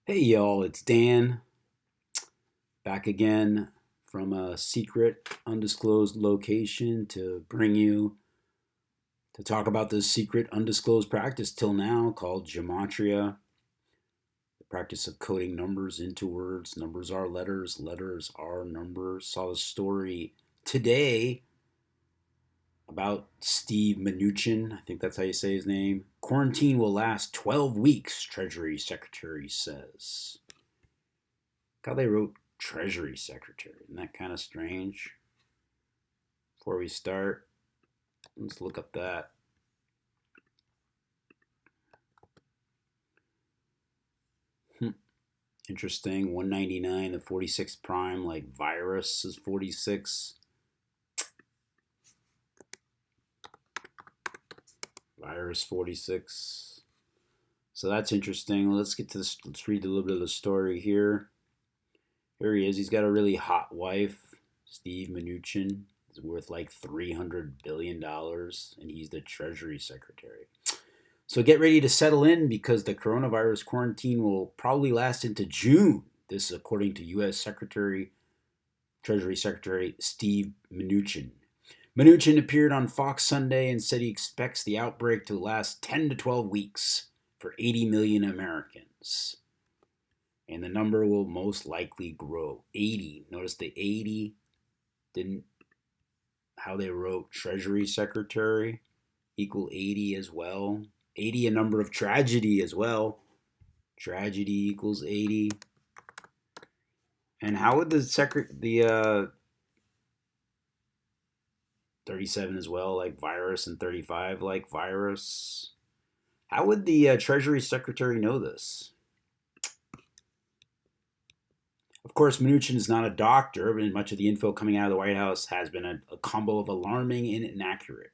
Hey y'all, it's Dan back again from a secret, undisclosed location to bring you to talk about this secret, undisclosed practice till now called Gematria, the practice of coding numbers into words. Numbers are letters, letters are numbers. Saw the story today about Steve Mnuchin. I think that's how you say his name. Quarantine will last 12 weeks, Treasury Secretary says. How they wrote Treasury Secretary. Isn't that kind of strange? Before we start, let's look up that. Interesting. 199, the 46th prime, like virus is 46. Virus 46. So that's interesting. Let's get to this. Let's read a little bit of the story here. Here he is. He's got a really hot wife, Steve Mnuchin. He's worth like $300 billion, and he's the Treasury Secretary. So get ready to settle in because the coronavirus quarantine will probably last into June. This is according to U.S. Treasury Secretary Steve Mnuchin. Mnuchin appeared on Fox Sunday and said he expects the outbreak to last 10 to 12 weeks for 80 million Americans. And the number will most likely grow. 80. Notice the 80 didn't, how they wrote Treasury Secretary equal 80 as well. 80 a number of tragedy as well. Tragedy equals 80. And how would the 37 as well, like virus, and 35 like virus? How would the Treasury Secretary know this? Of course, Mnuchin is not a doctor, but much of the info coming out of the White House has been a combo of alarming and inaccurate.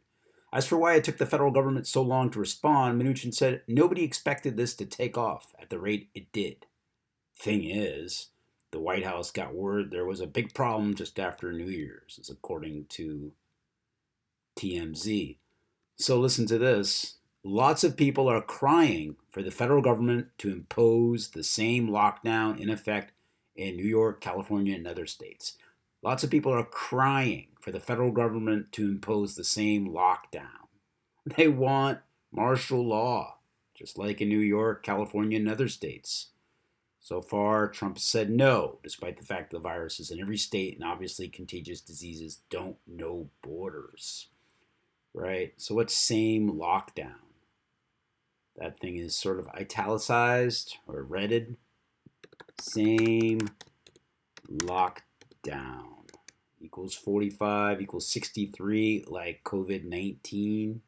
As for why it took the federal government so long to respond, Mnuchin said nobody expected this to take off at the rate it did. Thing is, the White House got word there was a big problem just after New Year's, as according to TMZ. So listen to this. Lots of people are crying for the federal government to impose the same lockdown in effect in New York, California, and other states. Lots of people are crying for the federal government to impose the same lockdown. They want martial law, just like in New York, California, and other states. So far, Trump said no, despite the fact the virus is in every state and obviously contagious diseases don't know borders. Right? So what's same lockdown? That thing is sort of italicized or redded. Same lockdown equals 45 equals 63 like COVID-19.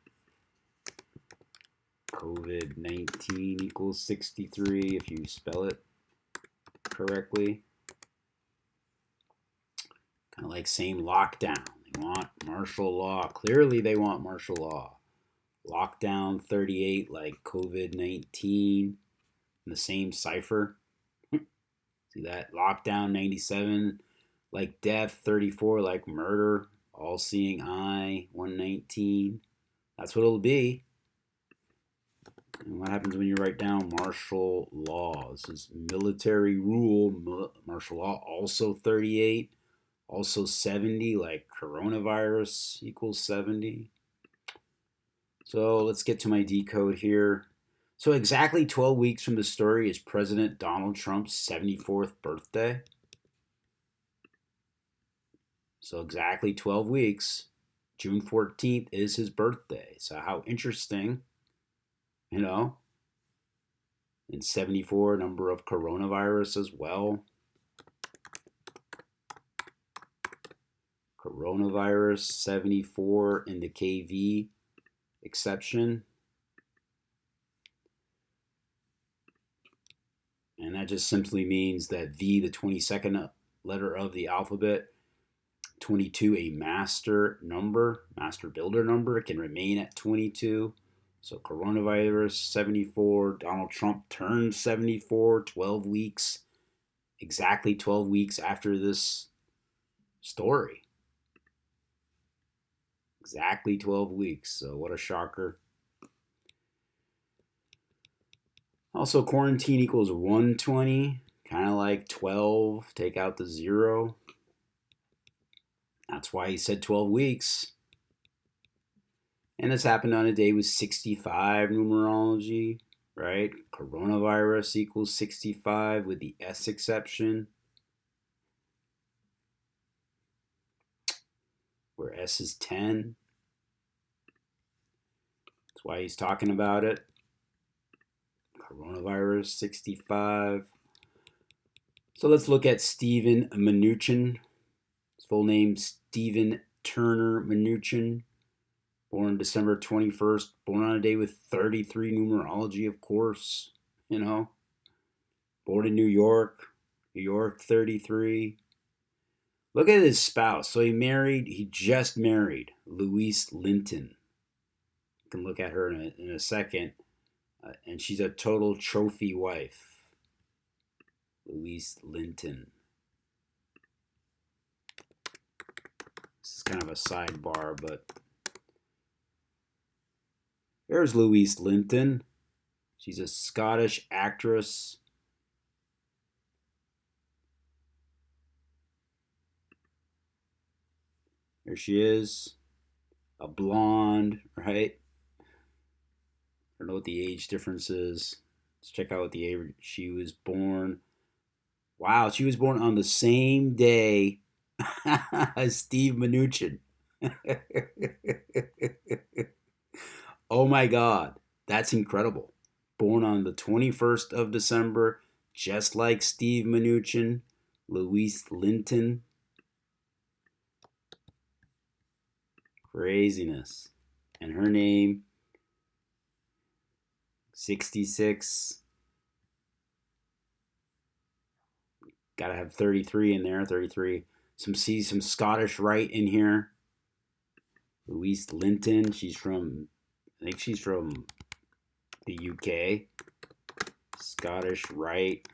COVID-19 equals 63 if you spell it correctly. Kind of like same lockdown. They want martial law. Clearly they want martial law. Lockdown 38 like COVID-19 in the same cipher. See that? Lockdown 97 like death, 34 like murder, all seeing eye, 119. That's what it'll be. And what happens when you write down martial law? This is military rule, martial law, also 38, also 70, like coronavirus equals 70. So let's get to my decode here. So exactly 12 weeks from the story is President Donald Trump's 74th birthday. So exactly 12 weeks, June 14th is his birthday. So how interesting, you know? And 74, number of coronavirus as well. Coronavirus 74 in the KV exception. And that just simply means that V, the 22nd letter of the alphabet, 22, a master number, master builder number, can remain at 22. So coronavirus 74, Donald Trump turned 74, 12 weeks, exactly 12 weeks after this story. Exactly 12 weeks. So what a shocker. Also, quarantine equals 120, kind of like 12, take out the 0. That's why he said 12 weeks. And this happened on a day with 65 numerology, right? Coronavirus equals 65 with the S exception, where S is 10. That's why he's talking about it. Coronavirus 65. So let's look at Stephen Mnuchin. His full name, Stephen Turner Mnuchin. Born December 21st. Born on a day with 33 numerology, of course. You know. Born in New York. New York 33. Look at his spouse. So he just married Louise Linton. You can look at her in a second. And she's a total trophy wife. Louise Linton. This is kind of a sidebar, but there's Louise Linton. She's a Scottish actress. There she is. A blonde, right? I don't know what the age difference is. Let's check out what the age she was born. Wow, she was born on the same day as Steve Mnuchin. Oh my God, that's incredible. Born on the 21st of December, just like Steve Mnuchin, Louise Linton. Craziness. And her name, 66. Gotta have 33 in there, 33. Some Scottish Rite in here. Louise Linton, I think she's from the UK. Scottish Rite.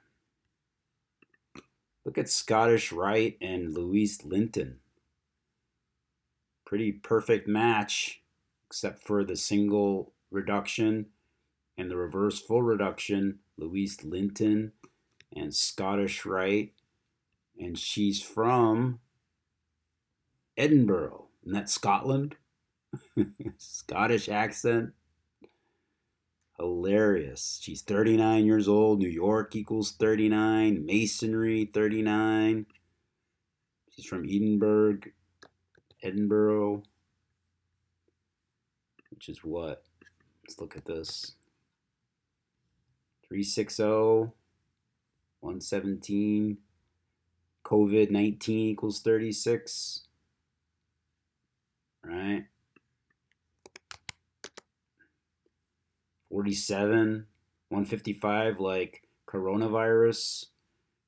Look at Scottish Rite and Louise Linton. Pretty perfect match, except for the single reduction and the reverse full reduction. Louise Linton and Scottish Rite. And she's from Edinburgh. Isn't that Scotland? Scottish accent. Hilarious. She's 39 years old. New York equals 39. Masonry, 39. She's from Edinburgh, which is what? Let's look at this. 360, 117. COVID-19 equals 36. Right? 47, 155 like coronavirus,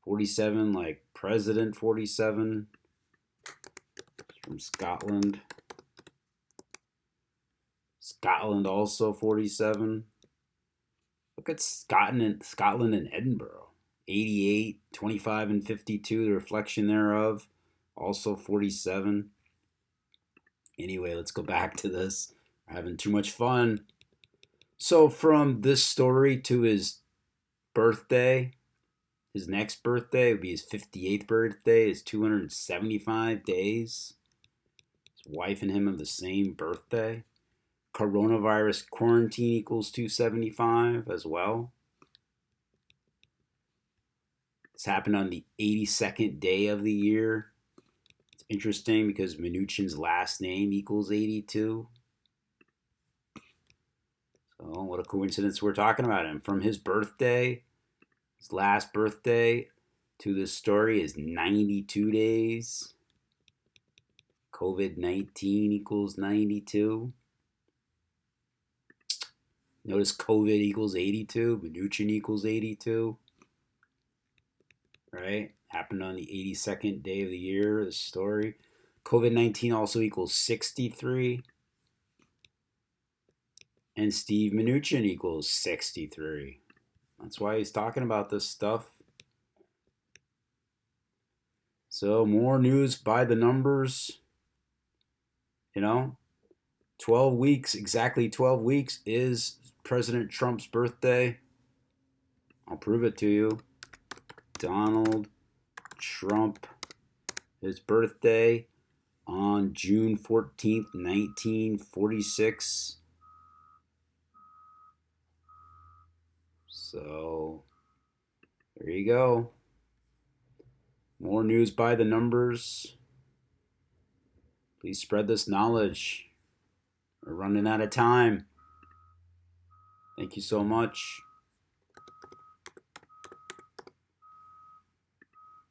47 like President 47 from Scotland. Scotland also 47. Look at Scotland and Edinburgh. 88, 25 and 52, the reflection thereof, also 47. Anyway, let's go back to this. We're having too much fun. So from this story to his birthday, his next birthday would be his 58th birthday, is 275 days. His wife and him have the same birthday. Coronavirus quarantine equals 275 as well. This happened on the 82nd day of the year. It's interesting because Mnuchin's last name equals 82. So what a coincidence we're talking about him. From his birthday, his last birthday, to this story is 92 days. COVID-19 equals 92. Notice COVID equals 82. Mnuchin equals 82. Right? Happened on the 82nd day of the year, this story. COVID-19 also equals 63. And Steve Mnuchin equals 63. That's why he's talking about this stuff. So more news by the numbers. 12 weeks, exactly 12 weeks is President Trump's birthday. I'll prove it to you. Donald Trump, his birthday on June 14th, 1946. So, there you go. More news by the numbers. Please spread this knowledge. We're running out of time. Thank you so much.